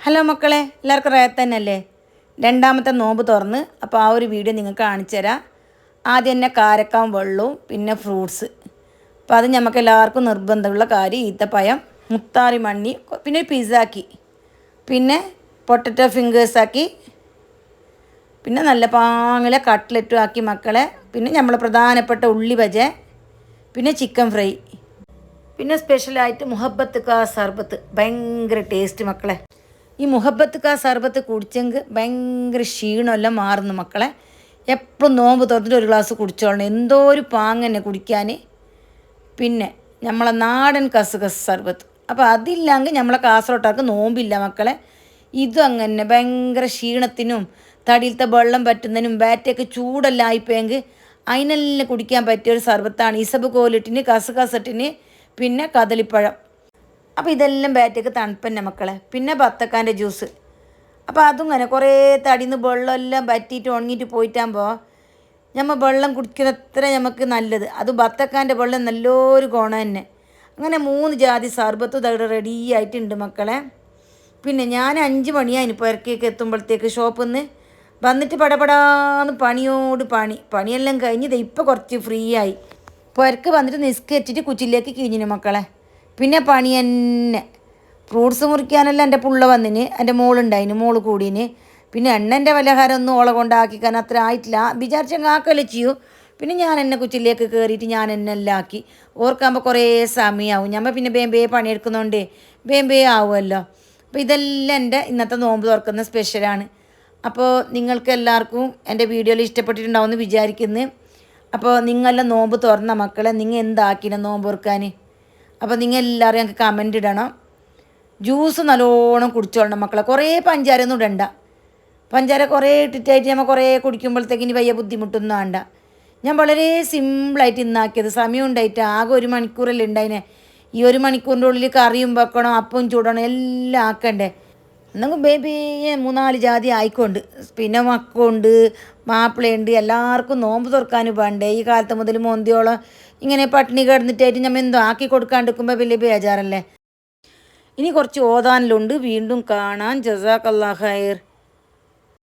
Hello മക്കളെ, എല്ലാവർക്കും റേത്ത് തന്നെയല്ലേ? രണ്ടാമത്തെ നോമ്പ് തുറന്ന് അപ്പോൾ ആ ഒരു വീഡിയോ നിങ്ങൾക്ക് കാണിച്ചു തരാം. ആദ്യം തന്നെ കാരക്കാൻ വെള്ളവും പിന്നെ ഫ്രൂട്ട്സ്. അപ്പോൾ അത് നമുക്ക് എല്ലാവർക്കും നിർബന്ധമുള്ള കാര്യം. ഈത്തപ്പഴം, മുത്താറി മണ്ണി, പിന്നെ പിസ്സാക്കി, പിന്നെ പൊട്ടറ്റോ ഫിംഗേഴ്സാക്കി, പിന്നെ നല്ല പാങ്ങിലെ കട്ട്ലറ്റും ആക്കി മക്കളെ. പിന്നെ നമ്മൾ പ്രധാനപ്പെട്ട ഉള്ളി ബജ, പിന്നെ ചിക്കൻ ഫ്രൈ, പിന്നെ സ്പെഷ്യലായിട്ട് മുഹബത്ത് കാ സർബത്ത്. ഭയങ്കര ടേസ്റ്റ് മക്കളെ. ഈ മുഹബത്ത് കാ സർബത്ത് കുടിച്ചെങ്കിൽ ഭയങ്കര ക്ഷീണമെല്ലാം മാറുന്നു മക്കളെ. എപ്പോഴും നോമ്പ് തുറന്നിട്ട് ഒരു ഗ്ലാസ് കുടിച്ചോളണം. എന്തോ ഒരു പാങ്ങ് തന്നെ കുടിക്കാൻ. പിന്നെ നമ്മളെ നാടൻ കസുകസ് സർബത്ത്. അപ്പോൾ അതില്ലെങ്കിൽ നമ്മളെ കാസർഗോട്ടാർക്ക് നോമ്പില്ല മക്കളെ. ഇതും അങ്ങനെ ഭയങ്കര ക്ഷീണത്തിനും തടിയിലത്തെ വെള്ളം പറ്റുന്നതിനും ബാറ്റൊക്കെ ചൂടെല്ലാം ആയിപ്പോയെങ്കിൽ അതിനെല്ലാം കുടിക്കാൻ പറ്റിയൊരു സർബത്താണ്. ഇസബ് കോലിട്ടിന്, കസുകസട്ടിന്, പിന്നെ കദളിപ്പഴം. അപ്പോൾ ഇതെല്ലാം ബാറ്റൊക്കെ തണുപ്പന്നെ മക്കളെ. പിന്നെ ബത്തക്കാൻ്റെ ജ്യൂസ്. അപ്പോൾ അതും അങ്ങനെ കുറേ തടിന്ന് വെള്ളമെല്ലാം പറ്റിയിട്ട് ഉണങ്ങിയിട്ട് പോയിട്ടാകുമ്പോൾ നമ്മൾ വെള്ളം കുടിക്കുന്നത്ര നമുക്ക് നല്ലത്. അത് ബത്തക്കാൻ്റെ വെള്ളം നല്ലൊരു ഗുണം തന്നെ. അങ്ങനെ 3 ജാതി സർബത്തും ഇതവിടെ റെഡി ആയിട്ടുണ്ട് മക്കളെ. പിന്നെ ഞാൻ 5 മണിയായിന് പുരക്കേക്ക് എത്തുമ്പോഴത്തേക്ക് ഷോപ്പിൽ നിന്ന് വന്നിട്ട് പടപടാന്ന് പണിയെല്ലാം കഴിഞ്ഞ് ഇപ്പോൾ കുറച്ച് ഫ്രീ ആയി. പുരക്ക് വന്നിട്ട് നിസ്കരിച്ചിട്ട് കുച്ചിലേക്ക് കിഴിഞ്ഞിന് മക്കളെ. പിന്നെ പണി തന്നെ. ഫ്രൂട്ട്സ് മുറിക്കാനെല്ലാം എൻ്റെ പുള്ള വന്നിന്, എൻ്റെ മോളുണ്ടായിന്, മോള് കൂടീന്. പിന്നെ എണ്ണൻ്റെ പലഹാരം ഒന്നും ഓളെ കൊണ്ടാക്കിക്കാൻ അത്ര ആയിട്ടില്ല. വിചാരിച്ചങ്ങ് ആക്കല്ലേ ചെയ്യൂ. പിന്നെ ഞാൻ എന്നെ കുച്ചിലേക്ക് കയറിയിട്ട് ഞാൻ എന്നെ എല്ലാം ആക്കി. ഓർക്കാകുമ്പോൾ കുറേ സമയമാവും. നമ്മൾ പിന്നെ ബേബേ പണിയെടുക്കുന്നതുകൊണ്ട് ബേബേ ആവുമല്ലോ. അപ്പോൾ ഇതെല്ലാം എൻ്റെ ഇന്നത്തെ നോമ്പ് തുറക്കുന്ന സ്പെഷ്യലാണ്. അപ്പോൾ നിങ്ങൾക്ക് എല്ലാവർക്കും എൻ്റെ വീഡിയോയിൽ ഇഷ്ടപ്പെട്ടിട്ടുണ്ടാവുമെന്ന് വിചാരിക്കുന്നു. അപ്പോൾ നിങ്ങളെല്ലാം നോമ്പ് തുറന്ന മക്കളെ, നിങ്ങൾ എന്താക്കിന നോമ്പ് തുറക്കാൻ? അപ്പോൾ നിങ്ങൾ എല്ലാവരും ഞങ്ങൾക്ക് കമൻ്റ് ഇടണം. ജ്യൂസ് നല്ലോണം കുടിച്ചോളണം മക്കളെ. കുറേ പഞ്ചാരയൊന്നും ഇടണ്ട. പഞ്ചാര കുറേ ഇട്ടിട്ടായിട്ട് നമ്മൾ കുറേ കുടിക്കുമ്പോഴത്തേക്ക് ഇനി വലിയ ബുദ്ധിമുട്ടൊന്നും വേണ്ട. ഞാൻ വളരെ സിമ്പിളായിട്ട് ഇന്നാക്കിയത്. സമയം ഉണ്ടായിട്ട് ആകെ 1 മണിക്കൂറല്ലേ ഉണ്ടായിനെ. ഈ 1 മണിക്കൂറിൻ്റെ ഉള്ളിൽ കറിയും വെക്കണം, അപ്പവും ചൂടണം, എല്ലാം ആക്കണ്ടേ. എന്തെങ്കിലും ബേബിയെ 3-4 ജാതി ആയിക്കൊണ്ട്. പിന്നെ മക്കളുണ്ട്, മാപ്പിളയുണ്ട്, എല്ലാവർക്കും നോമ്പ് തുറക്കാനും വേണ്ടേ. ഈ കാലത്ത് മുതൽ മോന്തിയോളം ഇങ്ങനെ പട്ടിണി കിടന്നിട്ടായിട്ട് നമ്മൾ എന്തോ ആക്കി കൊടുക്കാണ്ടിരിക്കുമ്പോൾ വലിയ ബേജാറല്ലേ. ഇനി കുറച്ച് ഓതാനിലുണ്ട്. വീണ്ടും കാണാൻ. ജസാക്കല്ലാഹ് ഖൈർ.